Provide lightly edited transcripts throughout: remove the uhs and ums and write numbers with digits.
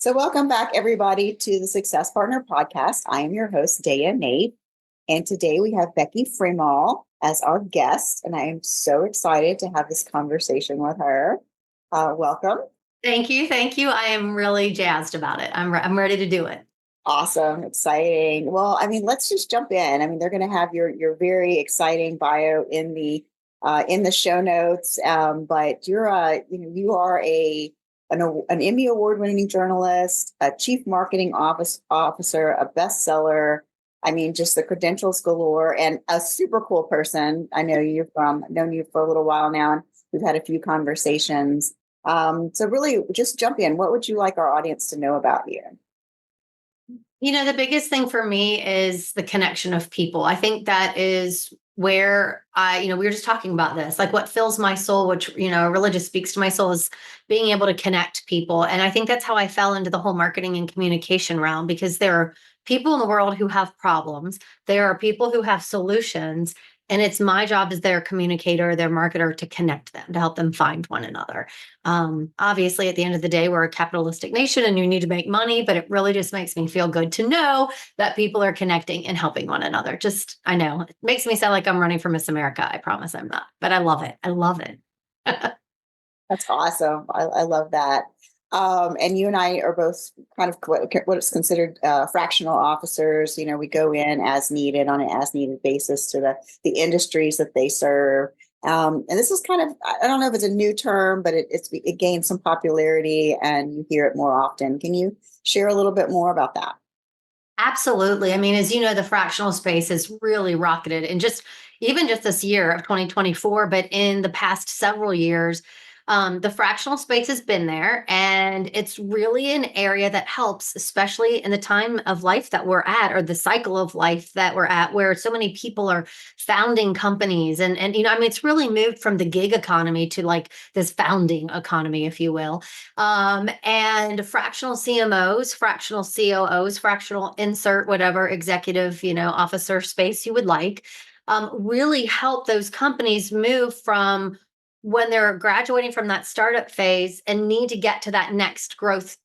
So, welcome back, everybody, to the Success Partner Podcast. I am your host, Daya Naef, and today we have Becky Freemal as our guest, and I am so excited to have this conversation with her. Welcome. Thank you. Thank you. I am really jazzed about it. I'm ready to do it. Awesome, exciting. Well, let's just jump in. They're going to have your very exciting bio in the show notes. But you are an Emmy award winning journalist, a chief marketing officer, a bestseller. Just the credentials galore, and a super cool person. I know you from known you for a little while now, and we've had a few conversations. So really, just jump in. What would you like our audience to know about you? The biggest thing for me is the connection of people. I think that is where we were just talking about this, like what fills my soul, which, really just speaks to my soul, is being able to connect people. And I think that's how I fell into the whole marketing and communication realm, because there are people in the world who have problems. There are people who have solutions. And it's my job as their communicator, their marketer, to connect them, to help them find one another. Obviously, at the end of the day, we're a capitalistic nation and you need to make money, but it really just makes me feel good to know that people are connecting and helping one another. I know it makes me sound like I'm running for Miss America. I promise I'm not, but I love it. I love it. That's awesome. I love that. And you and I are both kind of what is considered fractional officers. We go in as needed on an as needed basis to the industries that they serve. And this is kind of, I don't know if it's a new term, but it gained some popularity and you hear it more often. Can you share a little bit more about that? Absolutely. As you know, the fractional space has really rocketed, and even just this year of 2024, but in the past several years, the fractional space has been there, and it's really an area that helps, especially in the time of life that we're at, or the cycle of life that we're at, where so many people are founding companies. It's really moved from the gig economy to like this founding economy, if you will. And fractional CMOs, fractional COOs, fractional insert whatever executive, officer space you would like, really help those companies move from when they're graduating from that startup phase and need to get to that next growth,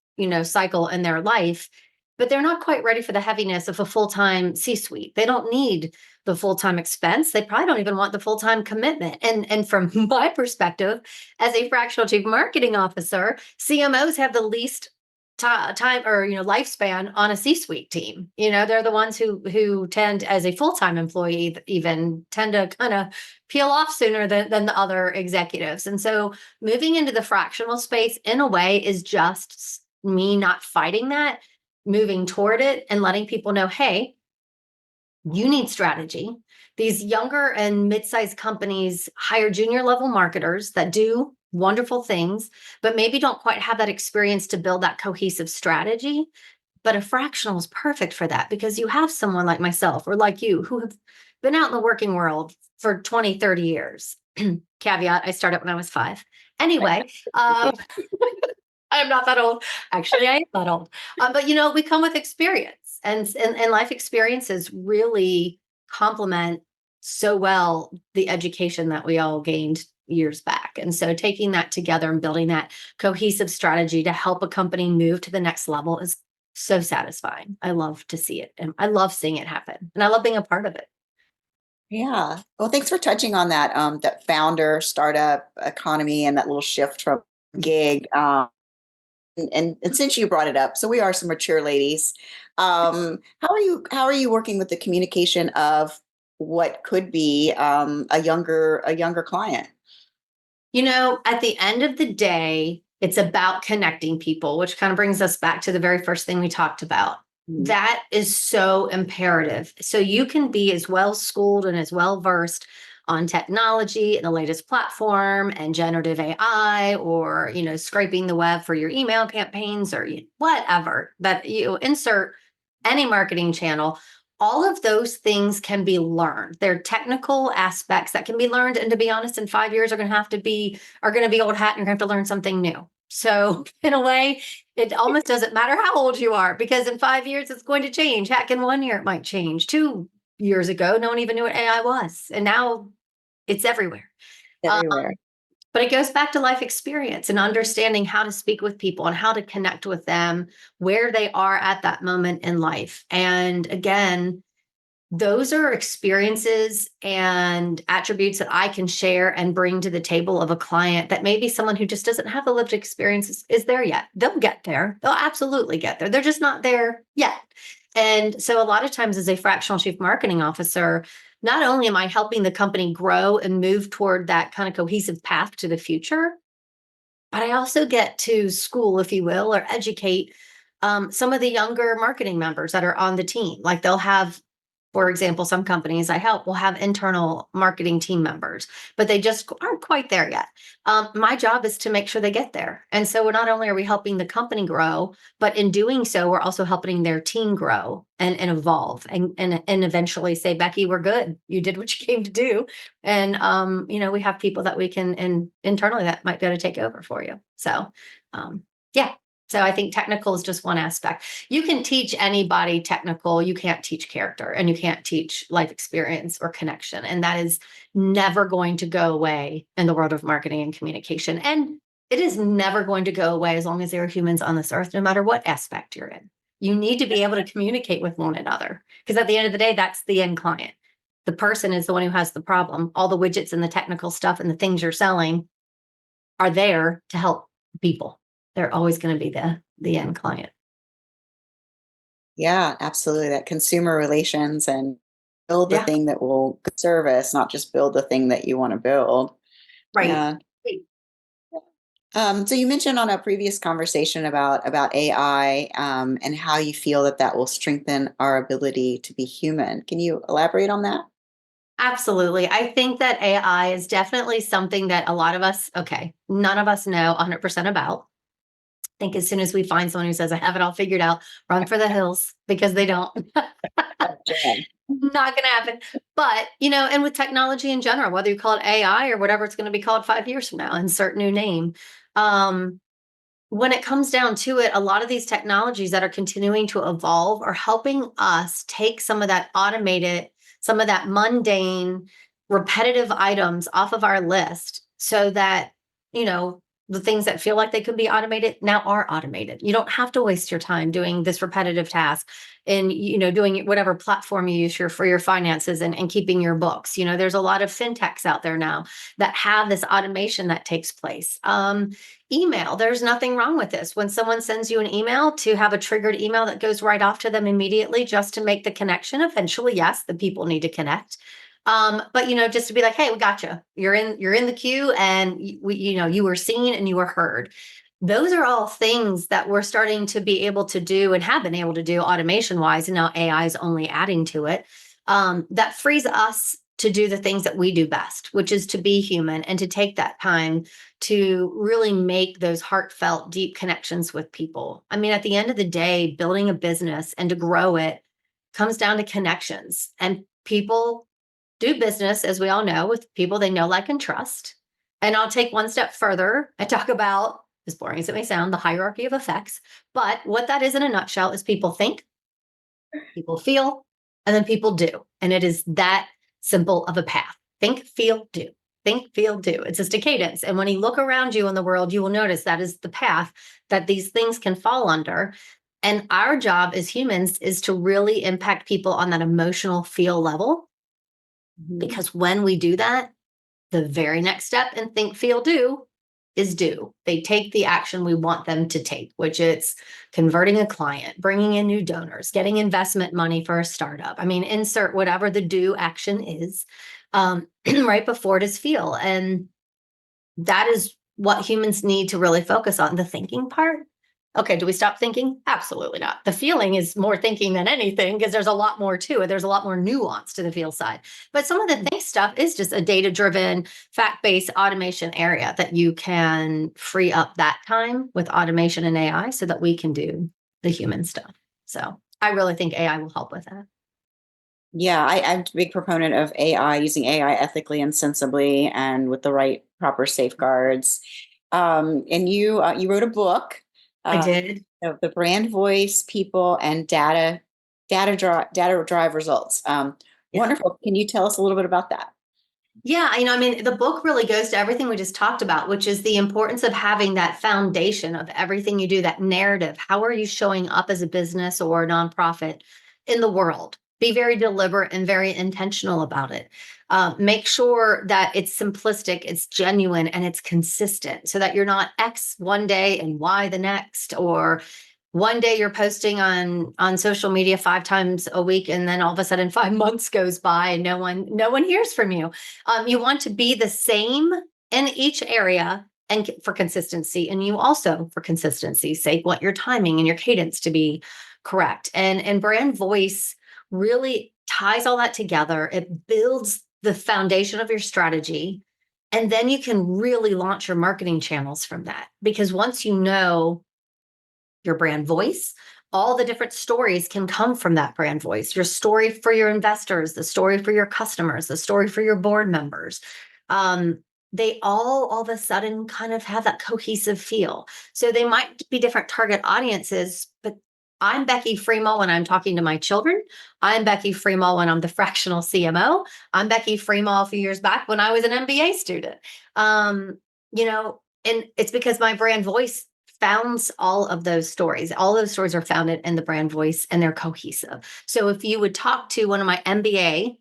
cycle in their life, but they're not quite ready for the heaviness of a full-time C-suite. They don't need the full-time expense. They probably don't even want the full-time commitment. And from my perspective, as a fractional chief marketing officer, CMOs have the least time or lifespan on a C-suite team. They're the ones who tend, as a full-time employee, even tend to kind of peel off sooner than the other executives. And so moving into the fractional space in a way is just me not fighting that, moving toward it and letting people know, hey, you need strategy. These younger and mid-sized companies hire junior level marketers that do wonderful things, but maybe don't quite have that experience to build that cohesive strategy. But a fractional is perfect for that, because you have someone like myself or like you who have been out in the working world for 20, 30 years. Caveat, I started when I was 5. Anyway, I'm not that old. Actually, I am that old. But we come with experience, and life experiences really complement so well the education that we all gained years back. And so taking that together and building that cohesive strategy to help a company move to the next level is so satisfying. I love to see it, and I love seeing it happen, and I love being a part of it. Yeah. Well, thanks for touching on that founder startup economy and that little shift from gig. And since you brought it up, so we are some mature ladies. How are you working with the communication of what could be a younger client? At the end of the day, it's about connecting people, which kind of brings us back to the very first thing we talked about. That is so imperative. So you can be as well schooled and as well versed on technology and the latest platform and generative AI, or, scraping the web for your email campaigns, or whatever that you insert any marketing channel. All of those things can be learned. They're technical aspects that can be learned. And to be honest, in 5 years, are going to be old hat, and you're going to have to learn something new. So in a way, it almost doesn't matter how old you are, because in 5 years, it's going to change. Heck, in 1 year, it might change. 2 years ago, no one even knew what AI was. And now it's everywhere. Everywhere. But it goes back to life experience and understanding how to speak with people and how to connect with them where they are at that moment in life. And again, those are experiences and attributes that I can share and bring to the table of a client that maybe someone who just doesn't have the lived experience is there yet. They'll get there. They'll absolutely get there. They're just not there yet. And so a lot of times as a fractional chief marketing officer, not only am I helping the company grow and move toward that kind of cohesive path to the future, but I also get to school, if you will, or educate some of the younger marketing members that are on the team. Like they'll have, for example, some companies I help will have internal marketing team members, but they just aren't quite there yet. My job is to make sure they get there. And so not only are we helping the company grow, but in doing so, we're also helping their team grow and evolve and eventually say, Becky, we're good. You did what you came to do. And we have people that we can internally that might be able to take over for you. So yeah. So I think technical is just one aspect. You can teach anybody technical. You can't teach character and you can't teach life experience or connection. And that is never going to go away in the world of marketing and communication. And it is never going to go away as long as there are humans on this earth, no matter what aspect you're in. You need to be able to communicate with one another because at the end of the day, that's the end client. The person is the one who has the problem. All the widgets and the technical stuff and the things you're selling are there to help people. They're always going to be the end client. Yeah, absolutely. That consumer relations and build the Yeah, thing that will service, not just build the thing that you want to build. right. Yeah. So you mentioned on a previous conversation about AI and how you feel that that will strengthen our ability to be human. Can you elaborate on that? Absolutely. I think that AI is definitely something that a lot of us, okay, none of us know 100% about. I think as soon as we find someone who says, I have it all figured out, run for the hills because they don't. Jen. Not going to happen. But, and with technology in general, whether you call it AI or whatever it's going to be called 5 years from now, insert new name. Um, when it comes down to it, a lot of these technologies that are continuing to evolve are helping us take some of that automated, some of that mundane, repetitive items off of our list so that, you know, the things that feel like they could be automated now are automated. You don't have to waste your time doing this repetitive task and, doing whatever platform you use for your finances and keeping your books. There's a lot of fintechs out there now that have this automation that takes place. Email, there's nothing wrong with this. When someone sends you an email, to have a triggered email that goes right off to them immediately just to make the connection. Eventually, yes, the people need to connect. But just to be like, hey, we got you. You're in the queue and you were seen and you were heard. Those are all things that we're starting to be able to do and have been able to do automation wise. And now AI is only adding to it. That frees us to do the things that we do best, which is to be human and to take that time to really make those heartfelt, deep connections with people. I mean, at the end of the day, building a business and to grow it comes down to connections. And people do business, as we all know, with people they know, like, and trust. And I'll take one step further and talk about, as boring as it may sound, the hierarchy of effects. But what that is in a nutshell is people think, people feel, and then people do. And it is that simple of a path. Think, feel, do. Think, feel, do. It's just a cadence. And when you look around you in the world, you will notice that is the path that these things can fall under. And our job as humans is to really impact people on that emotional feel level. Because when we do that, the very next step in think, feel, do is do. They take the action we want them to take, which it's converting a client, bringing in new donors, getting investment money for a startup. I mean, insert whatever the do action is right before it is feel. And that is what humans need to really focus on, the thinking part. Okay, do we stop thinking? Absolutely not. The feeling is more thinking than anything because there's a lot more to it. There's a lot more nuance to the feel side. But some of the think stuff is just a data-driven, fact-based automation area that you can free up that time with automation and AI so that we can do the human stuff. So I really think AI will help with that. Yeah, I'm a big proponent of AI, using AI ethically and sensibly and with the right proper safeguards. And you wrote a book, I uh, did. of the brand voice, people, and data drive results. Yeah. Wonderful. Can you tell us a little bit about that? Yeah, I mean, the book really goes to everything we just talked about, which is the importance of having that foundation of everything you do, that narrative. How are you showing up as a business or a nonprofit in the world? Be very deliberate and very intentional about it. Make sure that it's simplistic, it's genuine, and it's consistent so that you're not X one day and Y the next, or one day you're posting on social media 5 times a week, and then all of a sudden 5 months goes by and no one hears from you. You want to be the same in each area and for consistency. And you also, for consistency's sake, want your timing and your cadence to be correct. And brand voice really ties all that together. It builds the foundation of your strategy. And then you can really launch your marketing channels from that. Because once you know your brand voice, all the different stories can come from that brand voice. Your story for your investors, the story for your customers, the story for your board members. They all of a sudden kind of have that cohesive feel. So they might be different target audiences, but I'm Becky Freemal when I'm talking to my children. I'm Becky Freemal when I'm the fractional CMO. I'm Becky Freemal a few years back when I was an MBA student. And it's because my brand voice founds all of those stories. All those stories are founded in the brand voice and they're cohesive. So if you would talk to one of my MBA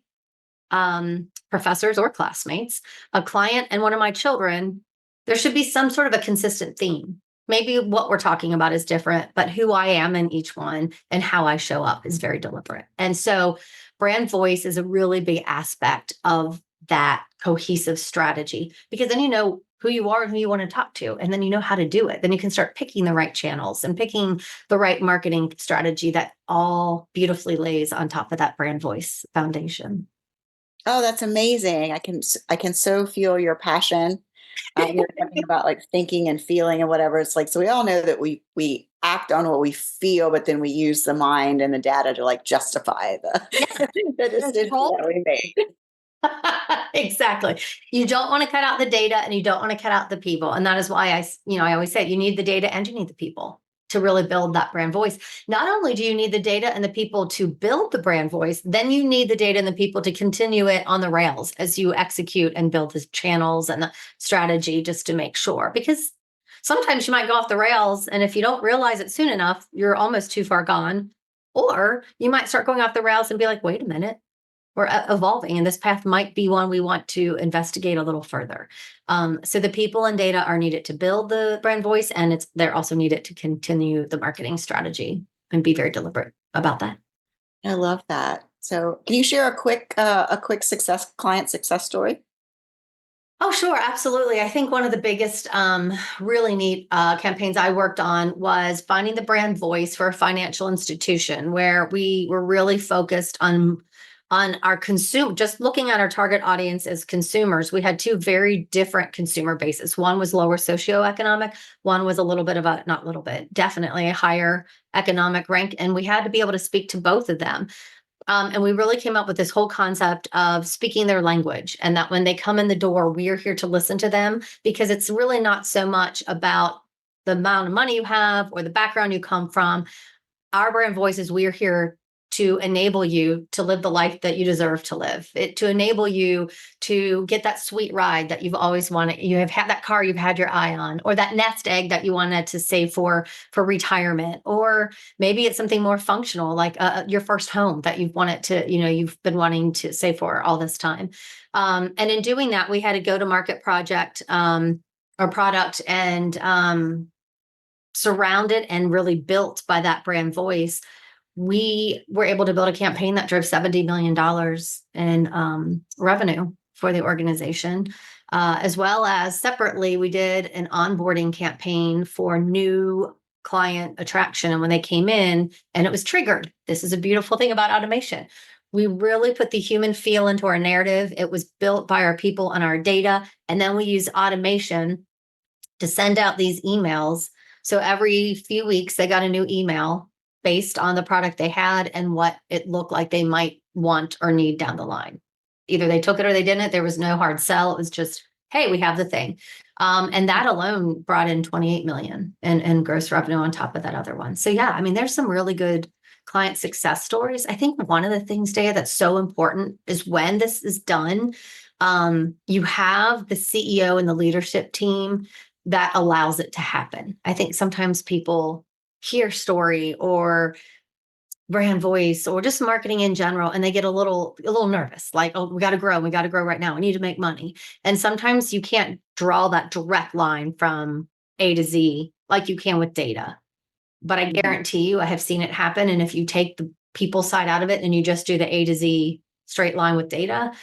professors or classmates, a client, and one of my children, there should be some sort of a consistent theme. Maybe what we're talking about is different, but who I am in each one and how I show up is very deliberate. And so brand voice is a really big aspect of that cohesive strategy, because then you know who you are and who you want to talk to, and then you know how to do it. Then you can start picking the right channels and picking the right marketing strategy that all beautifully lays on top of that brand voice foundation. Oh, that's amazing. I can so feel your passion. You're talking about like thinking and feeling and whatever. It's like, so we all know that we act on what we feel, but then we use the mind and the data to like justify the Yeah, the decision control. that we make. Exactly. You don't want to cut out the data and you don't want to cut out the people. And that is why I always say you need the data and you need the people to really build that brand voice. Not only do you need the data and the people to build the brand voice, then you need the data and the people to continue it on the rails as you execute and build the channels and the strategy, just to make sure. Because sometimes you might go off the rails, and if you don't realize it soon enough, you're almost too far gone. Or you might start going off the rails and be like, wait a minute, we're evolving, and this path might be one we want to investigate a little further. So the people and data are needed to build the brand voice, and they're also needed to continue the marketing strategy and be very deliberate about that. I love that. So, can you share a quick success client success story? Oh, sure, absolutely. I think one of the biggest, really neat campaigns I worked on was finding the brand voice for a financial institution, where we were really focused on our consumer, just looking at our target audience as consumers. We had two very different consumer bases. One was lower socioeconomic, one was a little bit of a, not little bit, definitely a higher economic rank, and we had to be able to speak to both of them. And we really came up with this whole concept of speaking their language, and that when they come in the door, we are here to listen to them, because it's really not so much about the amount of money you have or the background you come from. Our brand voice is, we are here to enable you to live the life that you deserve to live, to enable you to get that sweet ride that you've always wanted. You have had that car you've had your eye on, or that nest egg that you wanted to save for retirement, or maybe it's something more functional, like your first home that you've wanted to, you've been wanting to save for all this time. And in doing that, we had a go to market project, or product, and surrounded and really built by that brand voice. We were able to build a campaign that drove $70 million in revenue for the organization. As well as separately, we did an onboarding campaign for new client attraction. And when they came in and it was triggered, this is a beautiful thing about automation. We really put the human feel into our narrative. It was built by our people and our data. And then we use automation to send out these emails. So every few weeks, they got a new email based on the product they had and what it looked like they might want or need down the line. Either they took it or they didn't. There was no hard sell. It was just, hey, we have the thing. And that alone brought in 28 million in gross revenue on top of that other one. So yeah, I mean, there's some really good client success stories. I think one of the things, Daya, that's so important is when this is done, You have the CEO and the leadership team that allows it to happen. I think sometimes people hear story or brand voice or just marketing in general and they get a little nervous, like, oh, we got to grow right now, we need to make money. And sometimes you can't draw that direct line from A to Z like you can with data, but I Mhm. guarantee you I have seen it happen. And if you take the people side out of it and you just do the A to Z straight line with data,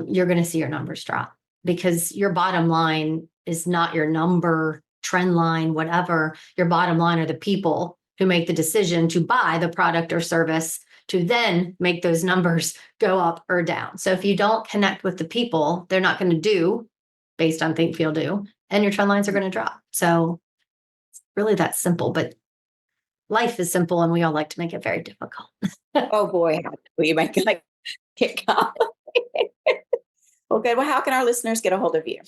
you're going to see your numbers drop because your bottom line is not your number, trend line, whatever. Your bottom line are the people who make the decision to buy the product or service to then make those numbers go up or down. So if you don't connect with the people, they're not going to do based on think, feel, do, and your trend lines are going to drop. So really that simple, but life is simple and we all like to make it very difficult. Oh boy, we might like kick off. Well, good. Well, how can our listeners get a hold of you?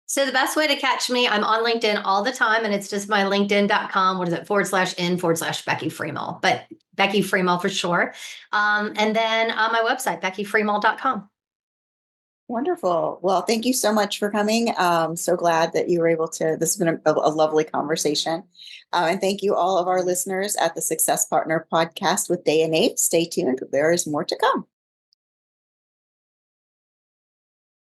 So the best way to catch me, I'm on LinkedIn all the time, and it's just my linkedin.com. What is it? /in/Becky Freemal, but Becky Freemal for sure. And then on my website, beckyfreemal.com. Wonderful. Well, thank you so much for coming. So glad that you were able to. This has been a lovely conversation. And thank you, all of our listeners at the Success Partner podcast with Daya Naef. Stay tuned. There is more to come.